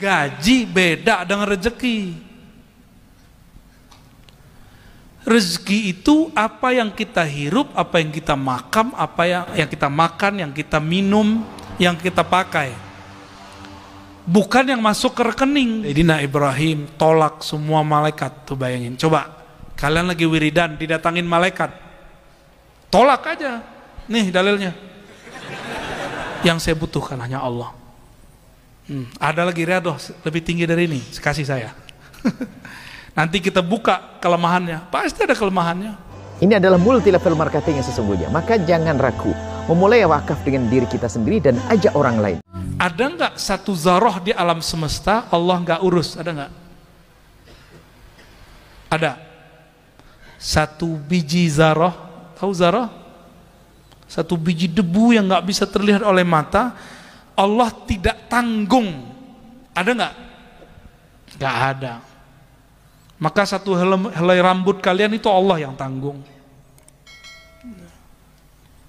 Gaji beda dengan rezeki. Rezeki itu apa yang kita hirup, apa yang kita makan, apa yang kita makan, yang kita minum, yang kita pakai. Bukan yang masuk ke rekening. Sayyidina Ibrahim tolak semua malaikat. Tuh bayangin, coba kalian lagi wiridan didatangin malaikat, tolak aja. Nih dalilnya. Yang saya butuhkan hanya Allah. Ada lagi redoh lebih tinggi dari ini, kasih saya. Nanti kita buka kelemahannya, pasti ada kelemahannya. Ini adalah multi level marketing yang sesungguhnya. Maka jangan ragu, memulai wakaf dengan diri kita sendiri dan ajak orang lain. Ada nggak satu zarah di alam semesta Allah nggak urus? Ada nggak? Ada. Satu biji zarah, tahu zarah? Satu biji debu yang nggak bisa terlihat oleh mata, Allah tidak tanggung. Ada nggak? Nggak ada. Maka satu helai rambut kalian itu Allah yang tanggung.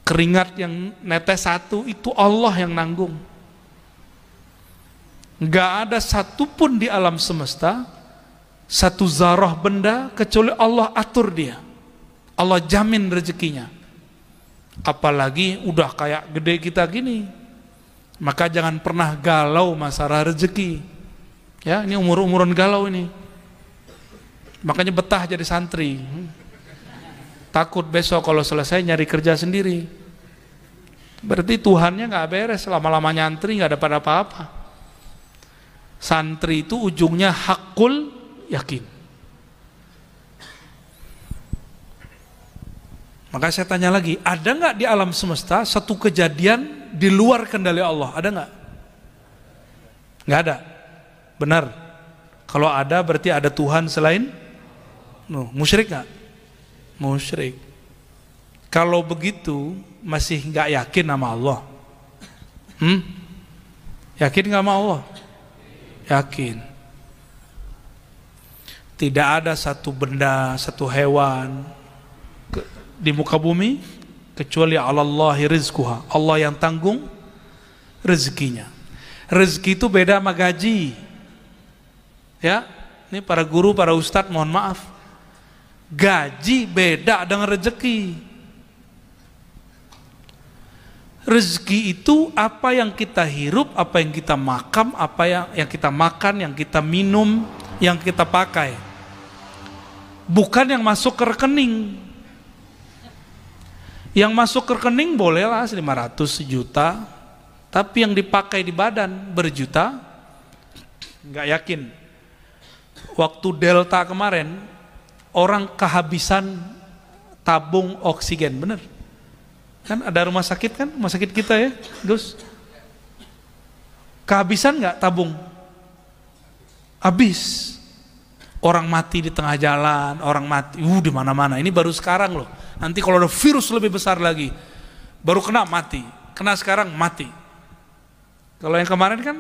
Keringat yang netes satu itu Allah yang nanggung. Nggak ada satupun di alam semesta satu zarah benda kecuali Allah atur dia. Allah jamin rezekinya. Apalagi udah kayak gede kita gini. Maka jangan pernah galau masalah rezeki. Ya, ini umur-umuran galau ini. Makanya betah jadi santri. Takut besok kalau selesai nyari kerja sendiri. Berarti Tuhannya nggak beres, lama-lama nyantri nggak dapat apa-apa. Santri itu ujungnya hakul yakin. Maka saya tanya lagi, ada nggak di alam semesta satu kejadian di luar kendali Allah? Ada nggak? Nggak ada. Benar. Kalau ada berarti ada Tuhan selain. Musyrik nggak? Musyrik. Kalau begitu masih nggak yakin sama Allah? Yakin nggak sama Allah? Yakin. Tidak ada satu benda, satu hewan di muka bumi kecuali Allahi rizquha. Allah yang tanggung rezekinya. Rezeki itu beda sama gaji. Ya, ini para guru, para ustadz mohon maaf. Gaji beda dengan rezeki. Rezeki itu apa yang kita hirup, apa yang kita makan, apa yang kita makan, yang kita minum, yang kita pakai. Bukan yang masuk ke rekening. Yang masuk ke rekening bolehlah 500, 1 juta, tapi yang dipakai di badan berjuta, nggak yakin. Waktu Delta kemarin, orang kehabisan tabung oksigen, bener? Kan ada rumah sakit kan, rumah sakit kita ya, Gus. Kehabisan nggak tabung? Habis. Orang mati di tengah jalan, orang mati, di mana-mana. Ini baru sekarang loh. Nanti kalau ada virus lebih besar lagi, baru kena mati. Kena sekarang mati. Kalau yang kemarin kan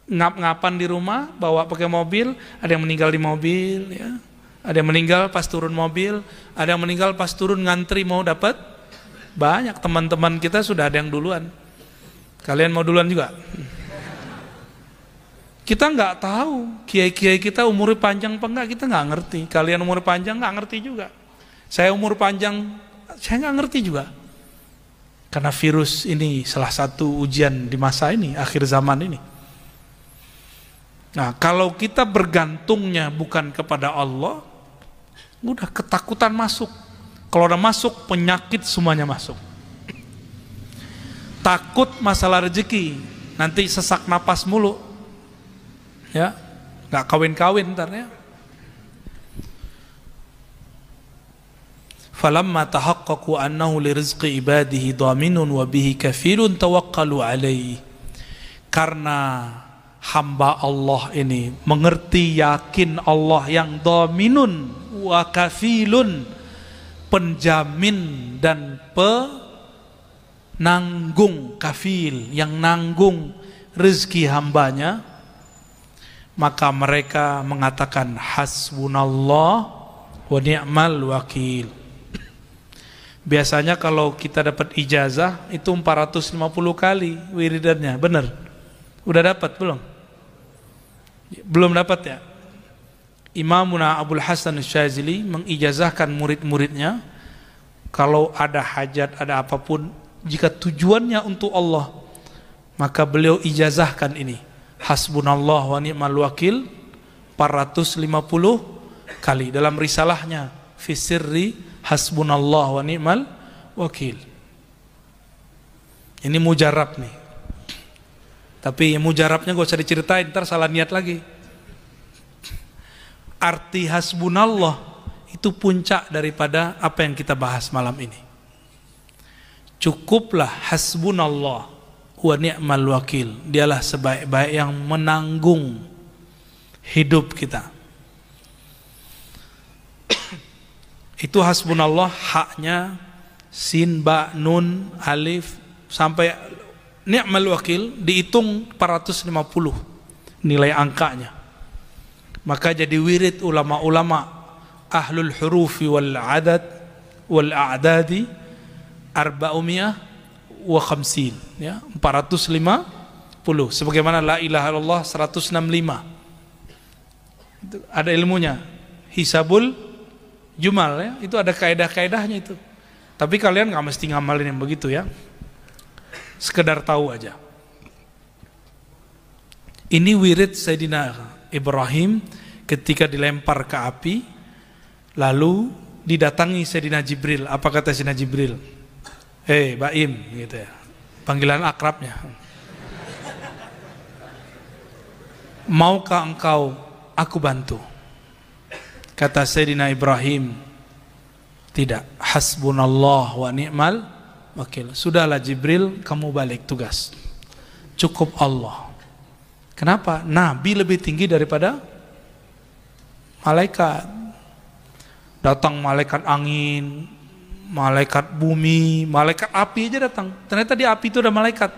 ngap-ngapan di rumah, bawa pakai mobil, ada yang meninggal di mobil, ya. Ada yang meninggal pas turun mobil, ada yang meninggal pas turun ngantri mau dapat. Banyak teman-teman kita sudah ada yang duluan. Kalian mau duluan juga? Kita nggak tahu kiai-kiai kita umurnya panjang apa enggak, kita nggak ngerti. Kalian umur panjang nggak ngerti juga. Saya umur panjang, saya nggak ngerti juga. Karena virus ini salah satu ujian di masa ini, akhir zaman ini. Nah, kalau kita bergantungnya bukan kepada Allah, udah ketakutan masuk. Kalau udah masuk, penyakit semuanya masuk. Takut masalah rezeki, nanti sesak napas mulu. Ya, nggak kawin-kawin ntar ya. Falamma tahaqqaqu annahu lirizqi ibadihi dhaminun wa bihi kafilun tawakkalu alaihi. Karena hamba Allah ini mengerti, yakin Allah yang dhaminun wa kafilun, penjamin dan penanggung, kafil yang nanggung rezeki hambanya, maka mereka mengatakan hasbunallah wa ni'mal wakil. Biasanya kalau kita dapat ijazah itu 450 kali wiridannya, benar? Udah dapat belum? Belum dapat ya? Imamuna Abul Hasan Asy-Syadzili mengijazahkan murid-muridnya, kalau ada hajat, ada apapun, jika tujuannya untuk Allah, maka beliau ijazahkan ini, hasbunallah wa ni'mal wakil 450 kali dalam risalahnya fi sirri hasbunallah wa ni'mal wakil. Ini mujarab nih. Tapi mujarabnya gak usah diceritain, ntar salah niat lagi. Arti hasbunallah itu puncak daripada apa yang kita bahas malam ini. Cukuplah hasbunallah wa ni'mal wakil. Dialah sebaik-baik yang menanggung hidup kita. Itu hasbunallah, haknya sin, ba, nun, alif sampai ni'mal wakil dihitung 450 nilai angkanya. Maka jadi wirid ulama-ulama ahlul hurufi wal adad wal a'dadi 450 ya, 450 sebagaimana la ilaha illallah 165. Itu ada ilmunya, hisabul jumal ya, itu ada kaidah-kaidahnya itu. Tapi kalian nggak mesti ngamalin yang begitu ya, sekedar tahu aja. Ini wirid Sayyidina Ibrahim ketika dilempar ke api, lalu didatangi Sayyidina Jibril. Apa kata Sayyidina Jibril? Hei Baim, gitu ya, panggilan akrabnya. Maukah engkau aku bantu? Kata Sayyidina Ibrahim, tidak, hasbunallah wa ni'mal wakil. Sudahlah Jibril, kamu balik tugas, cukup Allah. Kenapa? Nabi lebih tinggi daripada malaikat. Datang malaikat angin, malaikat bumi, malaikat api aja datang. Ternyata di api itu ada malaikat.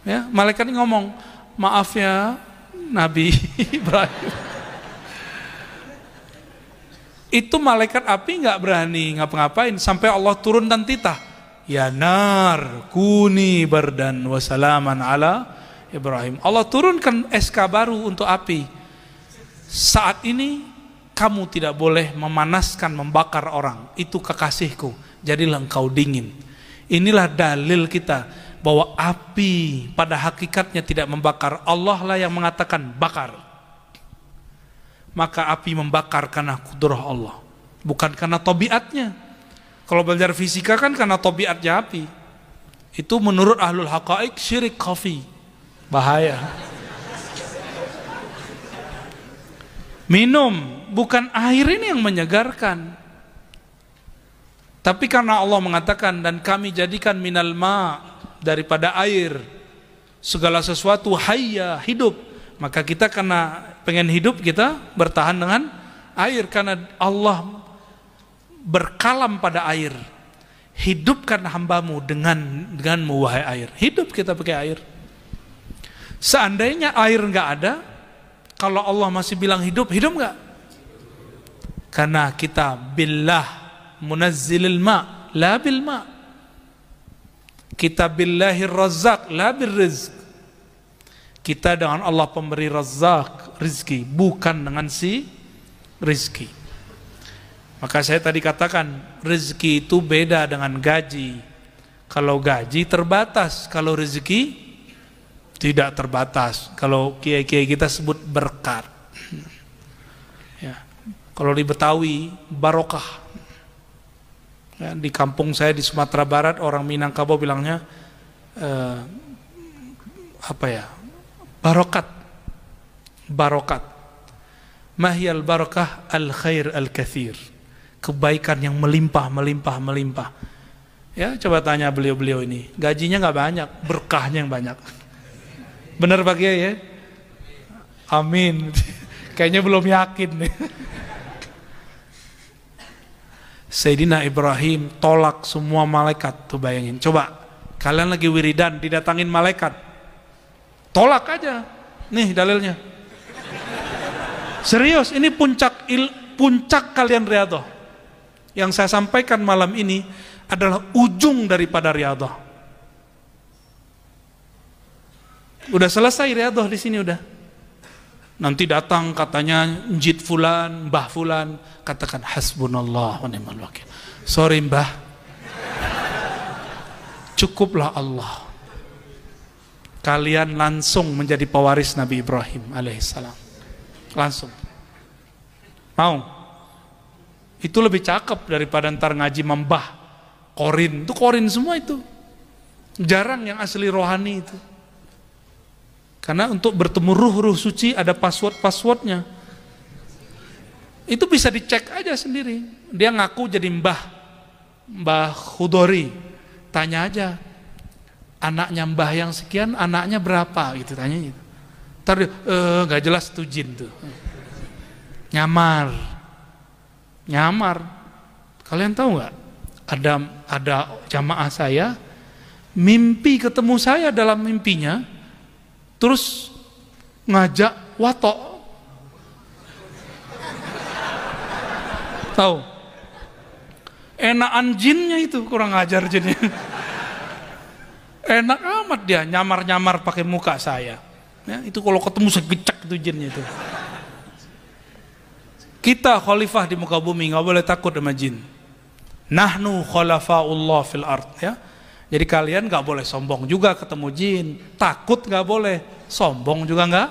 Ya, malaikat ini ngomong, maaf ya Nabi Ibrahim. Itu malaikat api nggak berani ngapa-ngapain sampai Allah turunkan titah. Ya nar kuni bardan wa salaman ala Ibrahim. Allah turunkan SK baru untuk api. Saat ini kamu tidak boleh memanaskan, membakar orang. Itu kekasihku. Jadilah engkau dingin. Inilah dalil kita bahwa api pada hakikatnya tidak membakar. Allah lah yang mengatakan bakar. Maka api membakar karena kudrah Allah, bukan karena tabiatnya. Kalau belajar fisika kan karena tabiatnya api. Itu menurut ahlul haqa'iq syirik khafi. Bahaya. Minum, bukan air ini yang menyegarkan, tapi karena Allah mengatakan, dan kami jadikan minal ma, daripada air segala sesuatu hayya, hidup. Maka kita karena pengen hidup, kita bertahan dengan air. Karena Allah berkalam pada air, hidupkan hambamu denganmu wahai air. Hidup kita pakai air. Seandainya air nggak ada, kalau Allah masih bilang hidup, hidup nggak? Karena kita billah munazzilil ma, la bil ma. Kita billahir razzaq, la bil rizq. Kita dengan Allah pemberi razzaq, rizki, bukan dengan si rizki. Maka saya tadi katakan, rizki itu beda dengan gaji. Kalau gaji terbatas, kalau rizki tidak terbatas. Kalau kiai-kiai kita sebut berkat. Ya. Kalau di Betawi barokah. Ya, di kampung saya di Sumatera Barat, orang Minangkabau bilangnya apa ya? Barokat. Barokat. Mahyal barakah al khair al kathir. Kebaikan yang melimpah, melimpah, melimpah. Ya, coba tanya beliau-beliau ini, gajinya nggak banyak, berkahnya yang banyak. Benar Pak Kiai ya? Amin. Kayaknya belum yakin nih. Sayyidina Ibrahim tolak semua malaikat. Tuh bayangin, coba kalian lagi wiridan didatangin malaikat, tolak aja. Nih dalilnya. Serius, ini puncak kalian riyadhah. Yang saya sampaikan malam ini adalah ujung daripada riyadhah. Udah selesai riyadhah di sini udah. Nanti datang katanya njit fulan, mbah fulan, katakan hasbunallah wa ni'mal wakil. Sorry mbah, cukuplah Allah. Kalian langsung menjadi pewaris Nabi Ibrahim alaihissalam. Langsung. Mau? Itu lebih cakep daripada ntar ngaji membah korin. Itu korin semua itu. Jarang yang asli rohani itu. Karena untuk bertemu ruh suci ada passwordnya. Itu bisa dicek aja sendiri. Dia ngaku jadi Mbah Khudori. Tanya aja, anaknya mbah yang sekian, anaknya berapa? Gitu tanya gitu. Ntar dia, gak jelas tuh jin tuh. Nyamar. Kalian tahu nggak? Ada jamaah saya mimpi ketemu saya dalam mimpinya, terus ngajak watok. Tahu? Enakan jinnya itu, kurang ajar jinnya. Enak amat dia nyamar-nyamar pakai muka saya. Ya, itu kalau ketemu saya gecek itu jinnya itu. Kita khalifah di muka bumi, nggak boleh takut sama jin. Nahnu khalafaullah fil ard, ya. Jadi kalian nggak boleh sombong juga ketemu jin, takut nggak boleh, sombong juga nggak,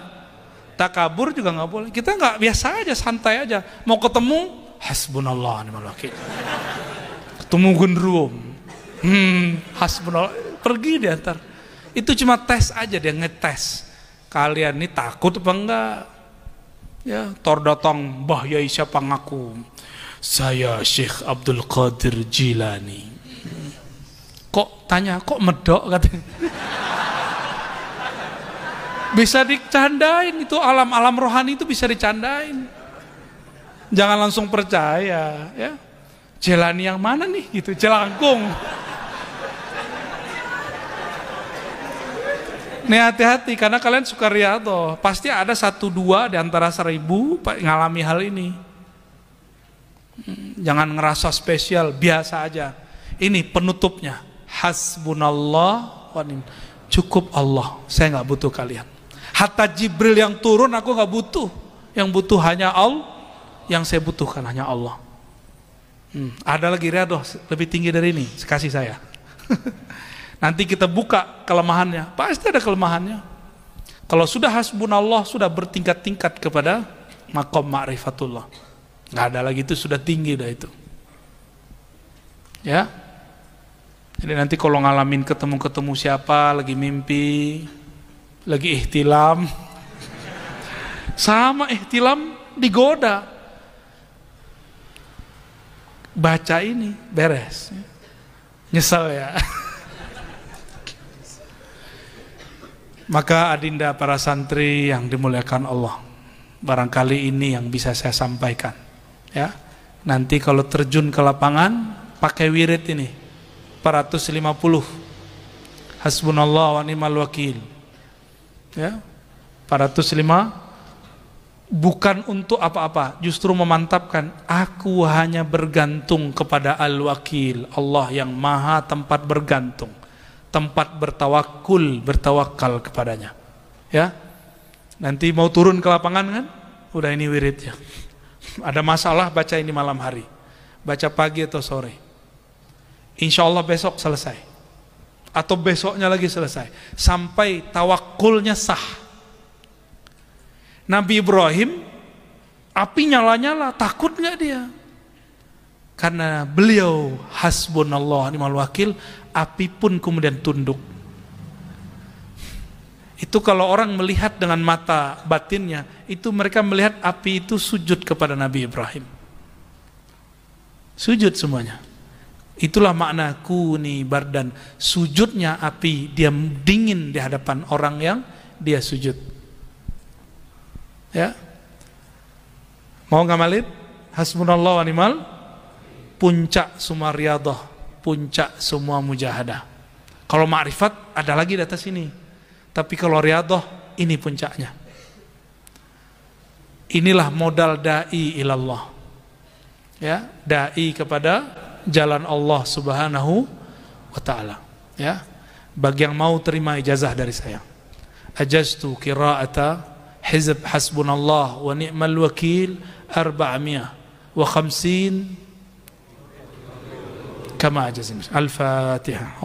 takabur juga nggak boleh. Kita nggak, biasa aja, santai aja. Mau ketemu, hasbunallah ni'mal wakil. Ketemu gendruwo, hasbunallah, pergi dia ntar. Itu cuma tes aja, dia ngetes. Kalian ini takut apa enggak? Ya, tor datang Mbah Yai siapa ngaku, saya Syekh Abdul Qadir Jilani. Kok tanya, kok medok katanya. Bisa dicandain itu, alam-alam rohani itu bisa dicandain. Jangan langsung percaya, ya. Jilani yang mana nih gitu, jelangkung. Nih hati-hati, karena kalian suka riyadhah, pasti ada 1-2 di antara 1000 ngalami hal ini. Jangan ngerasa spesial, biasa aja. Ini penutupnya, hasbunallah wa ni'mal, cukup Allah, saya nggak butuh kalian. Hatta Jibril yang turun aku nggak butuh, yang butuh hanya Allah, yang saya butuhkan hanya Allah. Ada lagi riyadhah lebih tinggi dari ini, kasih saya. Nanti kita buka kelemahannya, pasti ada kelemahannya. Kalau sudah hasbunallah, sudah bertingkat-tingkat kepada maqam ma'rifatullah. Nggak ada lagi, itu sudah tinggi dah itu. Ya. Jadi nanti kalau ngalamin ketemu siapa, lagi mimpi, lagi ihtilam, sama ihtilam digoda, baca ini, beres. Nyesel ya. Maka adinda para santri yang dimuliakan Allah, barangkali ini yang bisa saya sampaikan, ya. Nanti kalau terjun ke lapangan pakai wirid ini 450, hasbunallah wa ni'mal wakil, ya. 405, bukan untuk apa-apa, justru memantapkan, aku hanya bergantung kepada al-wakil, Allah yang maha tempat bergantung, tempat bertawakal kepadanya, ya. Nanti mau turun ke lapangan kan, udah ini wiridnya. Ada masalah, baca ini malam hari, baca pagi atau sore, insya Allah besok selesai, atau besoknya lagi selesai, sampai tawakulnya sah. Nabi Ibrahim, api nyala-nyala, takut nggak dia? Karena beliau hasbunallah ni'mal wakil, api pun kemudian tunduk. Itu kalau orang melihat dengan mata batinnya, itu mereka melihat api itu sujud kepada Nabi Ibrahim. Sujud semuanya. Itulah makna kuni bardan, sujudnya api, dia dingin di hadapan orang yang dia sujud. Ya. Mau ngamalin? Hasbunallah wa ni'mal, puncak semua riyadhah, puncak semua mujahadah. Kalau ma'rifat ada lagi di atas ini, tapi kalau riyadhah ini puncaknya. Inilah modal dai ilallah, ya, dai kepada jalan Allah Subhanahu wa taala, ya. Bagi yang mau terima ijazah dari saya, ajaztu qira'ata hizb hasbunallah wa ni'mal wakil 450 kama ajazim. Al-Fatihah.